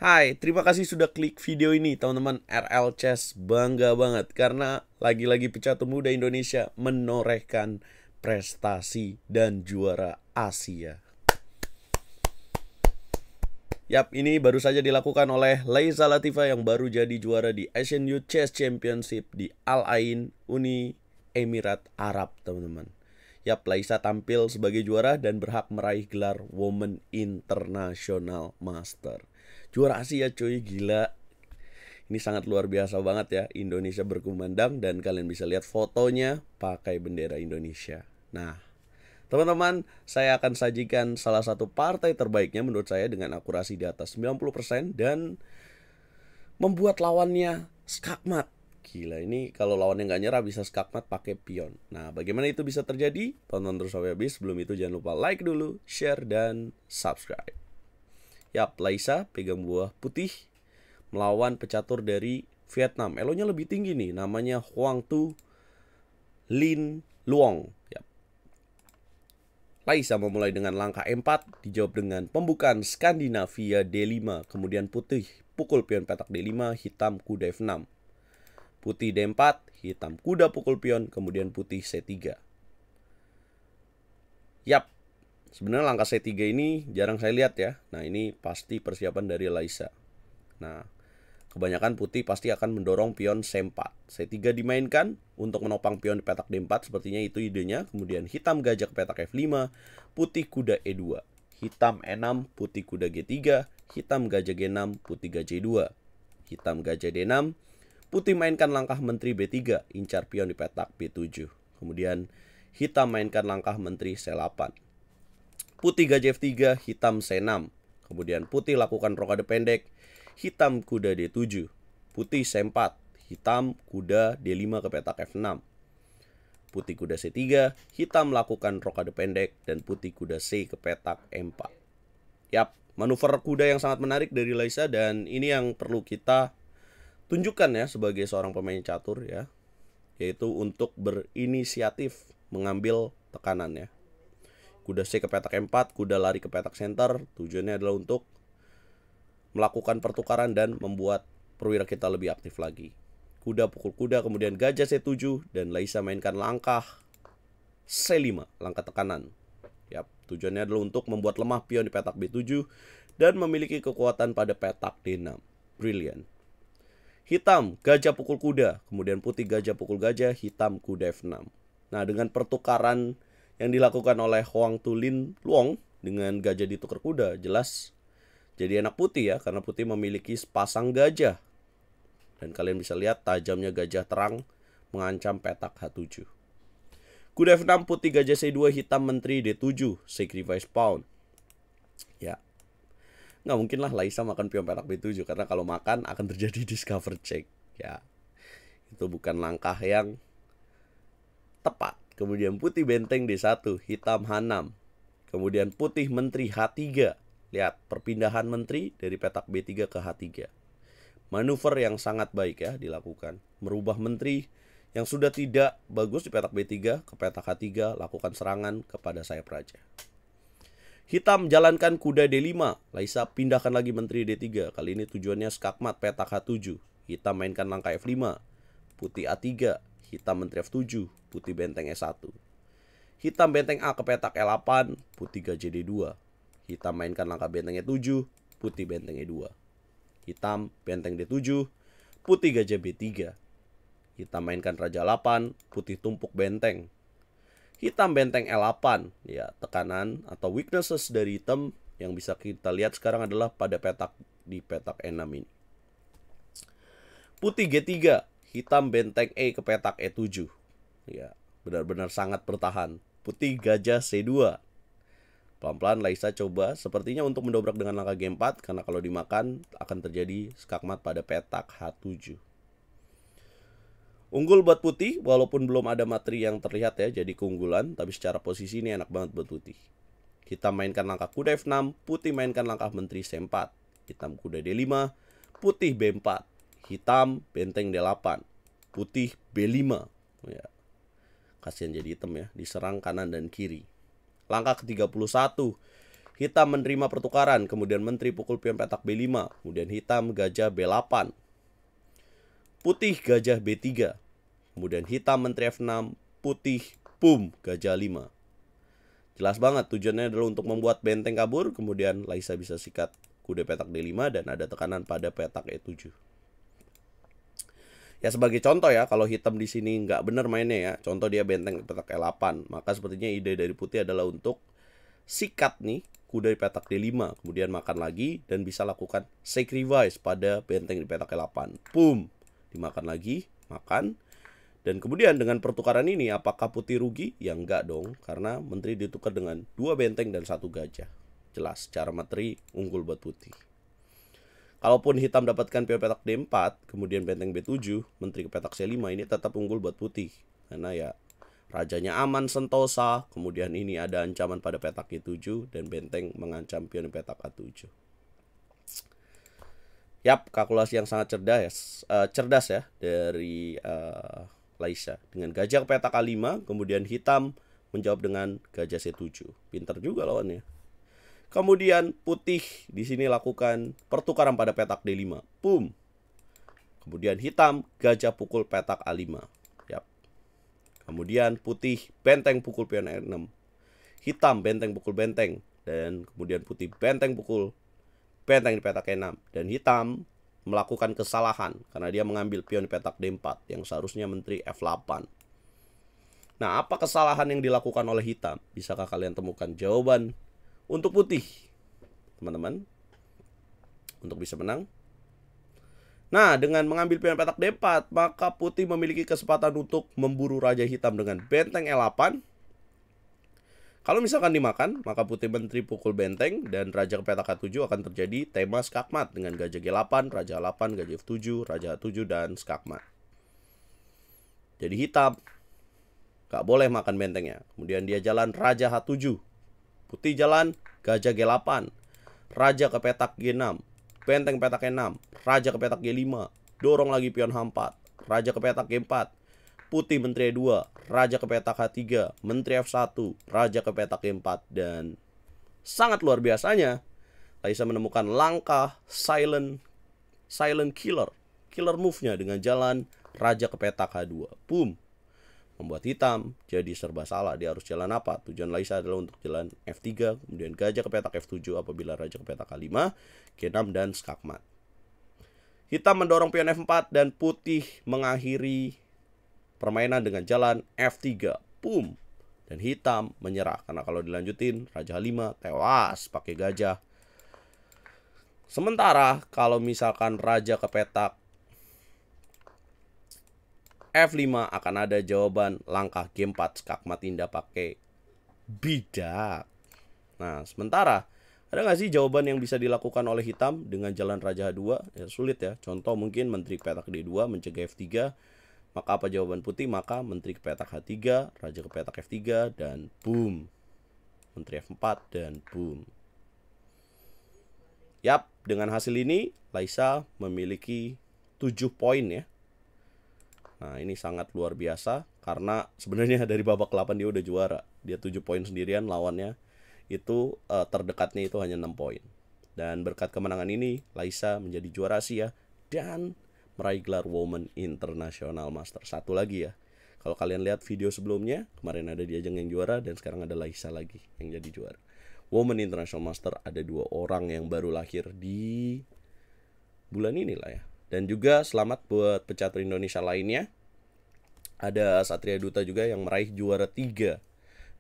Hai, terima kasih sudah klik video ini teman-teman. RL Chess bangga banget karena lagi-lagi pecatur muda Indonesia menorehkan prestasi dan juara Asia. Yap, ini baru saja dilakukan oleh Laisa Latifa yang baru jadi juara di Asian Youth Chess Championship di Al Ain, Uni Emirat Arab, teman-teman. Yap, Laisa tampil sebagai juara dan berhak meraih gelar Women International Master. Juara Asia cuy, gila. Ini sangat luar biasa banget ya. Indonesia berkumandang dan kalian bisa lihat fotonya pakai bendera Indonesia. Nah, teman-teman, saya akan sajikan salah satu partai terbaiknya menurut saya dengan akurasi di atas 90% dan membuat lawannya skakmat. Gila, ini kalau lawannya nggak nyerah bisa skakmat pakai pion. Nah, bagaimana itu bisa terjadi? Tonton terus sampai habis. Sebelum itu jangan lupa like dulu, share, dan subscribe. Yap, Laisa pegang buah putih melawan pecatur dari Vietnam. Elonya lebih tinggi nih, namanya Hoang Tu Lin Luong. Yap. Laisa memulai dengan langkah E4, dijawab dengan pembukaan Skandinavia D5, kemudian putih pukul pion petak D5, hitam kuda F6. Putih D4, hitam kuda pukul pion, kemudian putih C3. Yap, sebenarnya langkah C3 ini jarang saya lihat ya. Nah, ini pasti persiapan dari Laisa. Nah, kebanyakan putih pasti akan mendorong pion C4. C3 dimainkan untuk menopang pion di petak D4, sepertinya itu idenya. Kemudian hitam gajah ke petak F5, putih kuda E2. Hitam E6, putih kuda G3, hitam gajah G6, putih gajah E2. Hitam gajah D6, putih mainkan langkah menteri B3, incar pion di petak B7. Kemudian hitam mainkan langkah menteri C8. Putih gajah F3, hitam C6. Kemudian putih lakukan rokade pendek, hitam kuda D7. Putih C4, hitam kuda D5 ke petak F6. Putih kuda C3, hitam lakukan rokade pendek, dan putih kuda C ke petak E4. Yap, manuver kuda yang sangat menarik dari Laisa, dan ini yang perlu kita tunjukkan ya sebagai seorang pemain catur ya, yaitu untuk berinisiatif mengambil tekanan ya. Kuda C ke petak E4, kuda lari ke petak center. Tujuannya adalah untuk melakukan pertukaran dan membuat perwira kita lebih aktif lagi. Kuda pukul kuda, kemudian gajah C7, dan Laisa mainkan langkah C5, langkah tekanan. Yap, tujuannya adalah untuk membuat lemah pion di petak B7 dan memiliki kekuatan pada petak D6. Brilliant. Hitam gajah pukul kuda, kemudian putih gajah pukul gajah, hitam kuda F6. Nah, dengan pertukaran yang dilakukan oleh Hoang Tu Lin Luong dengan gajah ditukar kuda, jelas jadi enak putih ya, karena putih memiliki sepasang gajah. Dan kalian bisa lihat tajamnya gajah terang mengancam petak H7. Kuda F6, putih gajah C2, hitam menteri D7, sacrifice pawn. Ya, nggak mungkin lah Laisa makan pion petak B7, karena kalau makan akan terjadi discover check. Ya, itu bukan langkah yang tepat. Kemudian putih benteng D1, hitam H6. Kemudian putih menteri H3. Lihat perpindahan menteri dari petak B3 ke H3. Manuver yang sangat baik ya dilakukan. Merubah menteri yang sudah tidak bagus di petak B3 ke petak H3, lakukan serangan kepada sayap raja. Hitam jalankan kuda D5. Laisa pindahkan lagi menteri D3. Kali ini tujuannya skakmat petak H7. Hitam mainkan langkah F5. Putih A3. Hitam menteri F7. Putih benteng E1. Hitam benteng A ke petak E8. Putih gajah D2. Hitam mainkan langkah benteng E7. Putih benteng E2. Hitam benteng D7. Putih gajah B3. Hitam mainkan raja 8. Putih tumpuk benteng. Hitam benteng L8. Ya, tekanan atau weaknesses dari hitam yang bisa kita lihat sekarang adalah pada petak di petak E6 ini. Putih G3. Hitam benteng E ke petak E7. Ya, benar-benar sangat bertahan. Putih gajah C2. Pelan-pelan Laisa coba sepertinya untuk mendobrak dengan langkah G4, karena kalau dimakan akan terjadi skakmat pada petak H7. Unggul buat putih, walaupun belum ada materi yang terlihat ya jadi keunggulan, tapi secara posisi ini enak banget buat putih. Hitam mainkan langkah kuda F6, putih mainkan langkah menteri C4. Hitam kuda D5, putih B4. Hitam benteng D8, putih B5. Ya, kasihan jadi hitam ya, diserang kanan dan kiri. Langkah ke-31, Hitam menerima pertukaran, kemudian menteri pukul pion petak B5, kemudian hitam gajah B8. Putih gajah B3, kemudian hitam menteri F6, putih boom gajah 5. Jelas banget tujuannya adalah untuk membuat benteng kabur, kemudian Laisa bisa sikat kuda petak D5 dan ada tekanan pada petak E7. Ya sebagai contoh ya, kalau hitam di sini nggak benar mainnya ya, contoh dia benteng petak E8, maka sepertinya ide dari putih adalah untuk sikat nih kuda di petak D5, kemudian makan lagi dan bisa lakukan sacrifice pada benteng di petak E8. Boom, dimakan lagi, makan. Dan kemudian dengan pertukaran ini apakah putih rugi? Ya enggak dong, karena menteri ditukar dengan 2 benteng dan 1 gajah. Jelas, cara materi unggul buat putih. Kalaupun hitam dapatkan pion petak D4, kemudian benteng B7, menteri ke petak C5, ini tetap unggul buat putih. Karena ya rajanya aman sentosa, kemudian ini ada ancaman pada petak E7, dan benteng mengancam pion petak A7. Yap, kalkulasi yang sangat cerdas ya dari Laisa. Dengan gajah ke petak A5, kemudian hitam menjawab dengan gajah C7. Pintar juga lawannya. Kemudian putih di sini lakukan pertukaran pada petak D5. Boom. Kemudian hitam gajah pukul petak A5. Yap. Kemudian putih benteng pukul pion E6. Hitam benteng pukul benteng. Dan kemudian putih benteng pukul benteng di petak E6. Dan hitam melakukan kesalahan karena dia mengambil pion di petak D4 yang seharusnya menteri F8. Nah, apa kesalahan yang dilakukan oleh hitam? Bisakah kalian temukan jawaban untuk putih, teman-teman, untuk bisa menang? Nah, dengan mengambil pion petak D4, maka putih memiliki kesempatan untuk memburu raja hitam dengan benteng E8. Kalau misalkan dimakan, maka putih menteri pukul benteng dan raja ke petak A7 akan terjadi tema skakmat dengan gajah G8, raja A8, gajah F7, raja A7, dan skakmat. Jadi hitam gak boleh makan bentengnya. Kemudian dia jalan raja H7. Putih jalan gajah G8, raja ke petak G6, benteng petak E6, raja ke petak G5, dorong lagi pion H4, raja ke petak G4, putih menteri E2, raja ke petak H3, menteri F1, raja ke petak G4, dan sangat luar biasanya Laisa menemukan langkah silent killer move-nya dengan jalan raja ke petak H2. Boom. Membuat hitam jadi serba salah. Dia harus jalan apa? Tujuan Laisa adalah untuk jalan F3, kemudian gajah ke petak F7 apabila raja ke petak H5, G6, dan skakmat. Hitam mendorong pion F4 dan putih mengakhiri permainan dengan jalan F3. Boom. Dan hitam menyerah karena kalau dilanjutin raja H5 tewas pakai gajah. Sementara kalau misalkan raja ke petak F5 akan ada jawaban langkah G4 skakmat indah pakai bidak. Nah, sementara ada nggak sih jawaban yang bisa dilakukan oleh hitam dengan jalan raja H2? Ya sulit ya. Contoh mungkin menteri ke petak D2 mencegah F3. Maka apa jawaban putih? Maka menteri ke petak H3, raja ke petak F3, dan boom. Menteri F4 dan boom. Yap, dengan hasil ini Laisa memiliki 7 poin ya. Nah, ini sangat luar biasa karena sebenarnya dari babak 8 dia udah juara. Dia 7 poin sendirian, lawannya itu terdekatnya itu hanya 6 poin. Dan berkat kemenangan ini Laisa menjadi juara Asia dan meraih gelar Women International Master. Satu lagi ya. Kalau kalian lihat video sebelumnya, kemarin ada Diajeng yang juara dan sekarang ada Laisa lagi yang jadi juara. Women International Master ada 2 orang yang baru lahir di bulan ini lah ya. Dan juga selamat buat pecatur Indonesia lainnya. Ada Satria Duta juga yang meraih juara 3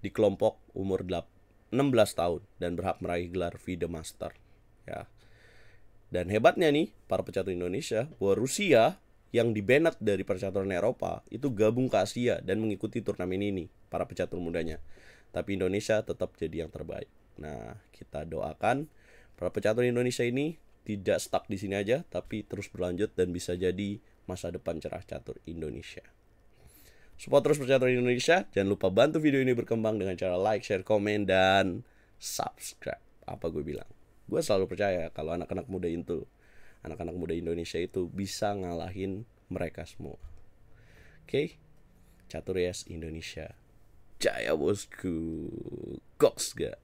di kelompok umur 16 tahun dan berhak meraih gelar FIDE Master. Ya. Dan hebatnya nih para pecatur Indonesia bahwa Rusia yang dibanned dari percaturan Eropa itu gabung ke Asia dan mengikuti turnamen ini, para pecatur mudanya. Tapi Indonesia tetap jadi yang terbaik. Nah, kita doakan para pecatur Indonesia ini tidak stuck di sini aja, tapi terus berlanjut dan bisa jadi masa depan cerah catur Indonesia. Support terus pecatur Indonesia. Jangan lupa bantu video ini berkembang dengan cara like, share, komen, dan subscribe. Apa gue bilang? Gue selalu percaya kalau anak-anak muda Indonesia itu bisa ngalahin mereka semua. Oke? Catur Yes Indonesia. Jaya bosku. Goks gak?